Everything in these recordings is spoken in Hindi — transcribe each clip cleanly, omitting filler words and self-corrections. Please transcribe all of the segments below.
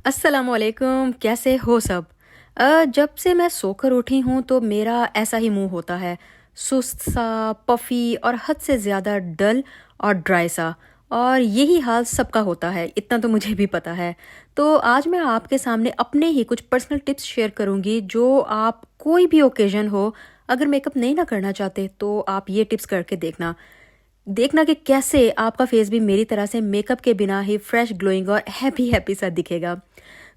अस्सलामुअलैकुम, कैसे हो सब? जब से मैं सोकर उठी हूँ तो मेरा ऐसा ही मुंह होता है, सुस्त सा, पफ़ी और हद से ज़्यादा डल और ड्राई सा। और यही हाल सबका होता है, इतना तो मुझे भी पता है। तो आज मैं आपके सामने अपने ही कुछ पर्सनल टिप्स शेयर करूँगी जो आप कोई भी ओकेज़न हो, अगर मेकअप नहीं ना करना चाहते तो आप ये टिप्स करके देखना। देखना कि कैसे आपका फेस भी मेरी तरह से मेकअप के बिना ही फ्रेश, ग्लोइंग और हैप्पी हैप्पी सा दिखेगा।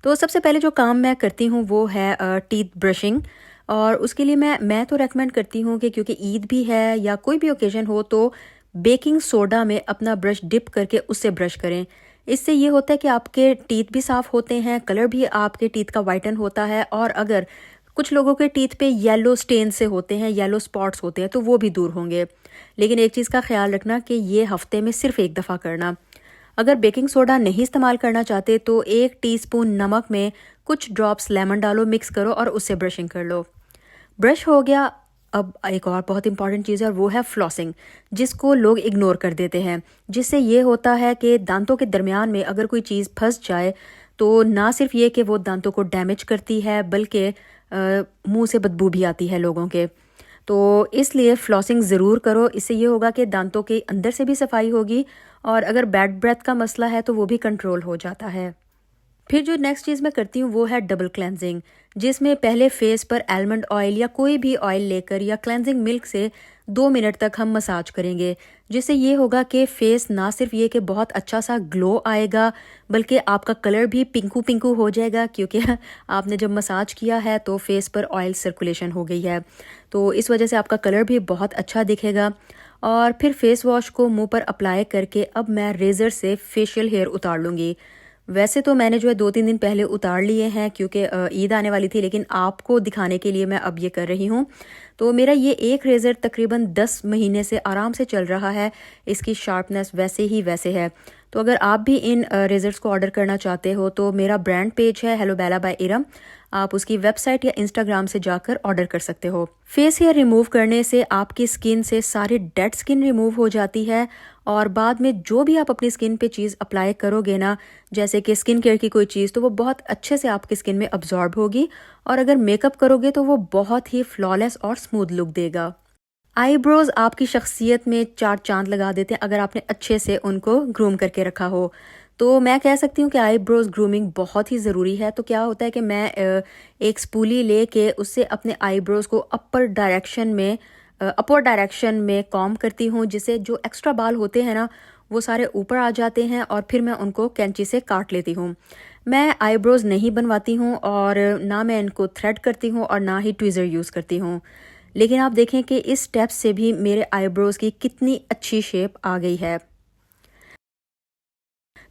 तो सबसे पहले जो काम मैं करती हूँ वो है टीथ ब्रशिंग। और उसके लिए मैं तो रेकमेंड करती हूँ कि क्योंकि ईद भी है या कोई भी ओकेजन हो तो बेकिंग सोडा में अपना ब्रश डिप करके उससे ब्रश करें। इससे ये होता है कि आपके टीथ भी साफ़ होते हैं, कलर भी आपके टीथ का वाइटन होता है। और अगर कुछ लोगों के टीथ पे येलो स्टेन से होते हैं, येलो स्पॉट्स होते हैं, तो वो भी दूर होंगे। लेकिन एक चीज़ का ख्याल रखना कि ये हफ्ते में सिर्फ एक दफ़ा करना। अगर बेकिंग सोडा नहीं इस्तेमाल करना चाहते तो 1 टीस्पून नमक में कुछ ड्रॉप्स लेमन डालो, मिक्स करो और उससे ब्रशिंग कर लो। ब्रश हो गया। अब एक और बहुत इंपॉर्टेंट चीज़ है और वो है फ्लॉसिंग, जिसको लोग इग्नोर कर देते हैं। जिससे ये होता है कि दांतों के दरमियान में अगर कोई चीज़ फंस जाए तो ना सिर्फ ये कि वो दांतों को डैमेज करती है बल्कि मुंह से बदबू भी आती है लोगों के। तो इसलिए फ्लॉसिंग ज़रूर करो। इससे ये होगा कि दांतों के अंदर से भी सफाई होगी और अगर बैड ब्रेथ का मसला है तो वो भी कंट्रोल हो जाता है। फिर जो नेक्स्ट चीज़ मैं करती हूँ वो है डबल क्लेंजिंग, जिसमें पहले फेस पर आलमंड ऑयल या कोई भी ऑयल लेकर या क्लेंजिंग मिल्क से 2 मिनट तक हम मसाज करेंगे। जिससे ये होगा कि फेस ना सिर्फ ये कि बहुत अच्छा सा ग्लो आएगा बल्कि आपका कलर भी पिंकू पिंकू हो जाएगा, क्योंकि आपने जब मसाज किया है तो फेस पर ऑयल सर्कुलेशन हो गई है। तो इस वजह से आपका कलर भी बहुत अच्छा दिखेगा। और फिर फेस वॉश को मुंह पर अप्लाई करके अब मैं रेज़र से फेशियल हेयर उतार लूँगी। वैसे तो मैंने जो है 2-3 दिन पहले उतार लिए हैं क्योंकि ईद आने वाली थी, लेकिन आपको दिखाने के लिए मैं अब ये कर रही हूँ। तो मेरा ये एक रेज़र तकरीबन 10 महीने से आराम से चल रहा है। इसकी शार्पनेस वैसे ही वैसे है। तो अगर आप भी इन रेज़र्स को ऑर्डर करना चाहते हो तो मेरा ब्रांड पेज है हेलो बेला बाय इरम। आप उसकी वेबसाइट या इंस्टाग्राम से जाकर ऑर्डर कर सकते हो। फेस हेयर रिमूव करने से आपकी स्किन से सारी डेड स्किन रिमूव हो जाती है। और बाद में जो भी आप अपनी स्किन पे चीज़ अप्लाई करोगे ना, जैसे कि स्किन केयर की कोई चीज़, तो वो बहुत अच्छे से आपकी स्किन में अब्जॉर्ब होगी। और अगर मेकअप करोगे तो वो बहुत ही फ्लॉलेस और स्मूथ लुक देगा। आईब्रोज आपकी शख्सियत में चार चांद लगा देते हैं अगर आपने अच्छे से उनको ग्रूम करके रखा हो। तो मैं कह सकती हूँ कि आईब्रोज ग्रूमिंग बहुत ही ज़रूरी है। तो क्या होता है कि मैं एक स्पूली लेके उससे अपने आईब्रोज को अपवर डायरेक्शन में कॉम्ब करती हूँ, जिससे जो एक्स्ट्रा बाल होते हैं ना वो सारे ऊपर आ जाते हैं और फिर मैं उनको कैंची से काट लेती हूँ। मैं आईब्रोज नहीं बनवाती हूँ और ना मैं इनको थ्रेड करती हूँ और ना ही ट्विज़र यूज़ करती हूँ। लेकिन आप देखें कि इस स्टेप से भी मेरे आईब्रोज की कितनी अच्छी शेप आ गई है।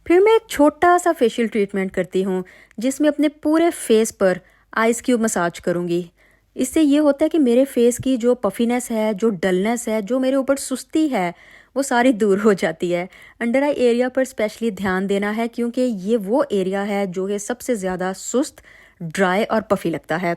फिर मैं एक छोटा सा फेशियल ट्रीटमेंट करती हूँ जिसमें अपने पूरे फेस पर आइस क्यूब मसाज करूँगी। इससे ये होता है कि मेरे फेस की जो पफीनेस है, जो डलनेस है, जो मेरे ऊपर सुस्ती है, वो सारी दूर हो जाती है। अंडर आई एरिया पर स्पेशली ध्यान देना है क्योंकि ये वो एरिया है जो है सबसे ज़्यादा सुस्त, ड्राई और पफी लगता है।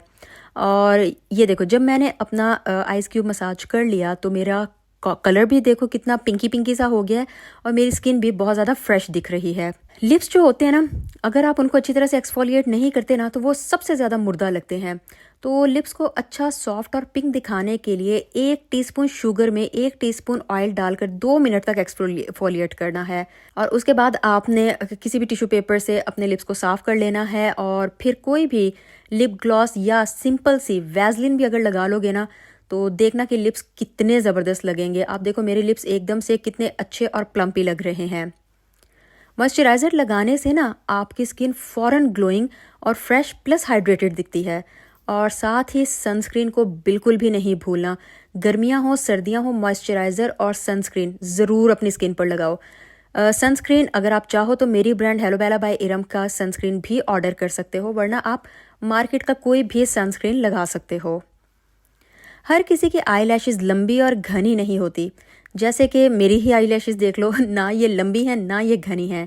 और ये देखो, जब मैंने अपना आइस क्यूब मसाज कर लिया तो मेरा कलर भी देखो कितना पिंकी पिंकी सा हो गया है और मेरी स्किन भी बहुत ज़्यादा फ्रेश दिख रही है। लिप्स जो होते हैं ना, अगर आप उनको अच्छी तरह से एक्सफोलिएट नहीं करते ना तो वो सबसे ज़्यादा मुर्दा लगते हैं। तो लिप्स को अच्छा सॉफ्ट और पिंक दिखाने के लिए 1 टीस्पून शुगर में 1 टीस्पून ऑयल डालकर 2 मिनट तक एक्सफोलिएट करना है। और उसके बाद आपने किसी भी टिश्यू पेपर से अपने लिप्स को साफ़ कर लेना है और फिर कोई भी लिप ग्लॉस या सिंपल सी वैसलिन भी अगर लगा लोगे ना तो देखना कि लिप्स कितने ज़बरदस्त लगेंगे। आप देखो मेरे लिप्स एकदम से कितने अच्छे और प्लम्पी लग रहे हैं। मॉइस्चराइज़र लगाने से ना आपकी स्किन फ़ौरन ग्लोइंग और फ्रेश प्लस हाइड्रेटेड दिखती है। और साथ ही सनस्क्रीन को बिल्कुल भी नहीं भूलना। गर्मियाँ हो सर्दियाँ हो, मॉइस्चराइज़र और सनस्क्रीन ज़रूर अपनी स्किन पर लगाओ। सनस्क्रीन अगर आप चाहो तो मेरी ब्रांड हेलो बेला बाय इरम का सनस्क्रीन भी ऑर्डर कर सकते हो, वरना आप मार्केट का कोई भी सनस्क्रीन लगा सकते हो। हर किसी की आई लैशेज़ लंबी और घनी नहीं होती। जैसे कि मेरी ही आई लैशेज़ देख लो ना ये लंबी हैं ना ये घनी हैं।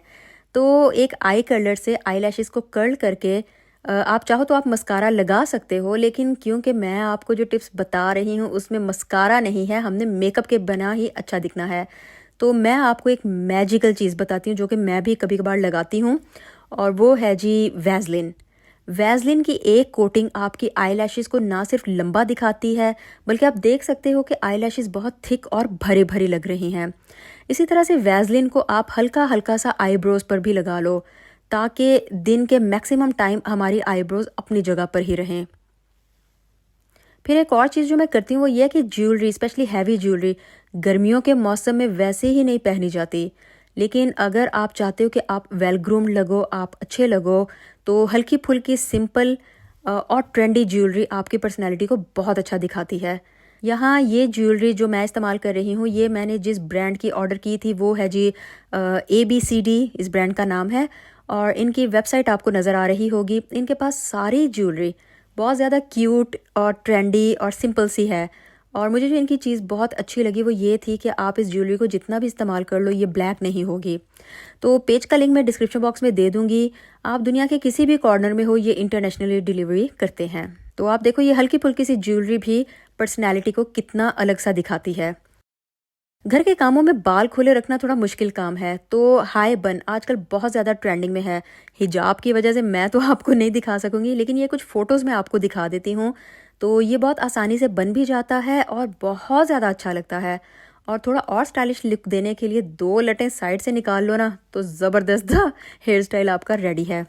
तो एक आई कर्लर से आई लैशेज़ को कर्ल करके आप चाहो तो आप मस्कारा लगा सकते हो, लेकिन क्योंकि मैं आपको जो टिप्स बता रही हूँ उसमें मस्कारा नहीं है, हमने मेकअप के बिना ही अच्छा दिखना है। तो मैं आपको एक मैजिकल चीज़ बताती हूँ जो कि मैं भी कभी कभार लगाती हूँ और वो है जी वैसलिन। वैसलिन की एक कोटिंग आपकी आईलैशेस को ना सिर्फ लंबा दिखाती है, बल्कि आप देख सकते हो कि आईलैशेस बहुत थिक और भरे भरे लग रही हैं। इसी तरह से वैसलिन को आप हल्का हल्का सा आईब्रोज पर भी लगा लो, ताकि दिन के मैक्सिमम टाइम हमारी आईब्रोज अपनी जगह पर ही रहें। फिर एक और चीज़ जो मैं करती हूँ वो ये है कि ज्वेलरी, स्पेशली हैवी ज्वेलरी, गर्मियों के मौसम में वैसे ही नहीं पहनी जाती। लेकिन अगर आप चाहते हो कि आप वेल ग्रूम्ड लगो, आप अच्छे लगो, तो हल्की फुल्की सिंपल और ट्रेंडी ज्वेलरी आपकी पर्सनैलिटी को बहुत अच्छा दिखाती है। यहाँ ये ज्वेलरी जो मैं इस्तेमाल कर रही हूँ, ये मैंने जिस ब्रांड की ऑर्डर की थी वो है जी ABCD, इस ब्रांड का नाम है। और इनकी वेबसाइट आपको नज़र आ रही होगी। इनके पास सारी ज्वेलरी बहुत ज़्यादा क्यूट और ट्रेंडी और सिंपल सी है। और मुझे जो इनकी चीज़ बहुत अच्छी लगी वो ये थी कि आप इस ज्वेलरी को जितना भी इस्तेमाल कर लो, ये ब्लैक नहीं होगी। तो पेज का लिंक मैं डिस्क्रिप्शन बॉक्स में दे दूंगी। आप दुनिया के किसी भी कॉर्नर में हो, ये इंटरनेशनली डिलीवरी करते हैं। तो आप देखो, ये हल्की फुल्की सी ज्वेलरी भी पर्सनैलिटी को कितना अलग सा दिखाती है। घर के कामों में बाल खुले रखना थोड़ा मुश्किल काम है, तो हाई बन आजकल बहुत ज़्यादा ट्रेंडिंग में है। हिजाब की वजह से मैं तो आपको नहीं दिखा सकूंगी, लेकिन ये कुछ फ़ोटोज़ मैं आपको दिखा देती हूँ। तो ये बहुत आसानी से बन भी जाता है और बहुत ज़्यादा अच्छा लगता है। और थोड़ा और स्टाइलिश लुक देने के लिए 2 लटें साइड से निकाल लो ना, तो ज़बरदस्त हेयर स्टाइल आपका रेडी है।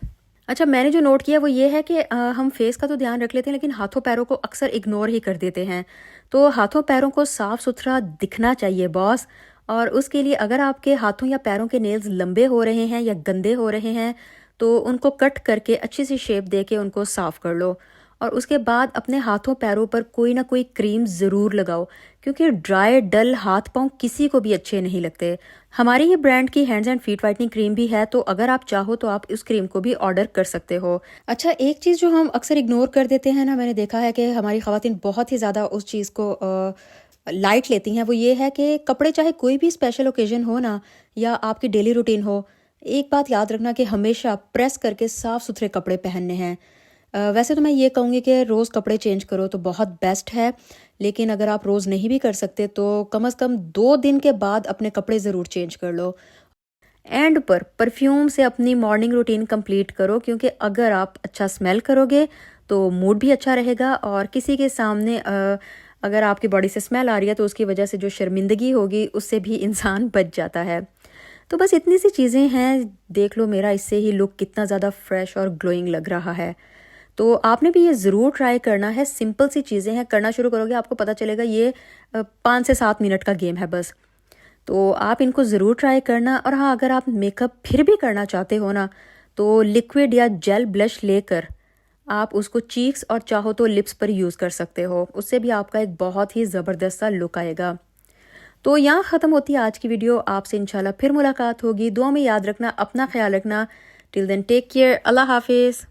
अच्छा, मैंने जो नोट किया वो ये है कि हम फेस का तो ध्यान रख लेते हैं, लेकिन हाथों पैरों को अक्सर इग्नोर ही कर देते हैं। तो हाथों पैरों को साफ सुथरा दिखना चाहिए बॉस। और उसके लिए अगर आपके हाथों या पैरों के नेल्स लंबे हो रहे हैं या गंदे हो रहे हैं, तो उनको कट करके अच्छी सी शेप दे के उनको साफ कर लो। और उसके बाद अपने हाथों पैरों पर कोई ना कोई क्रीम ज़रूर लगाओ, क्योंकि ड्राई डल हाथ पांव किसी को भी अच्छे नहीं लगते। हमारी ही ब्रांड की hands and feet whitening cream भी है, तो अगर आप चाहो तो आप उस क्रीम को भी ऑर्डर कर सकते हो। अच्छा, एक चीज़ जो हम अक्सर इग्नोर कर देते हैं ना, मैंने देखा है कि हमारी ख़वातीन बहुत ही ज़्यादा उस चीज़ को लाइट लेती हैं। वो ये है कि कपड़े, चाहे कोई भी स्पेशल ओकेजन हो ना, या आपकी डेली रूटीन हो, एक बात याद रखना कि हमेशा प्रेस करके साफ़ सुथरे कपड़े पहनने हैं। वैसे तो मैं ये कहूँगी कि रोज़ कपड़े चेंज करो तो बहुत बेस्ट है, लेकिन अगर आप रोज़ नहीं भी कर सकते तो कम से कम 2 दिन के बाद अपने कपड़े ज़रूर चेंज कर लो। एंड पर परफ्यूम से अपनी मॉर्निंग रूटीन कंप्लीट करो, क्योंकि अगर आप अच्छा स्मेल करोगे तो मूड भी अच्छा रहेगा। और किसी के सामने अगर आपकी बॉडी से स्मेल आ रही है तो उसकी वजह से जो शर्मिंदगी होगी उससे भी इंसान बच जाता है। तो बस इतनी सी चीज़ें हैं। देख लो मेरा इससे ही लुक कितना ज़्यादा फ्रेश और ग्लोइंग लग रहा है। तो आपने भी ये ज़रूर ट्राई करना है। सिंपल सी चीज़ें हैं, करना शुरू करोगे आपको पता चलेगा ये 5 से 7 मिनट का गेम है बस। तो आप इनको ज़रूर ट्राई करना। और हाँ, अगर आप मेकअप फिर भी करना चाहते हो ना, तो लिक्विड या जेल ब्लश लेकर आप उसको चीक्स और चाहो तो लिप्स पर यूज़ कर सकते हो। उससे भी आपका एक बहुत ही ज़बरदस्त सा लुक आएगा। तो यहाँ ख़त्म होती है आज की वीडियो। आपसे इंशाल्लाह फिर मुलाकात होगी। दुआ में याद रखना, अपना ख्याल रखना। Till then take care. अल्लाह हाफिज़।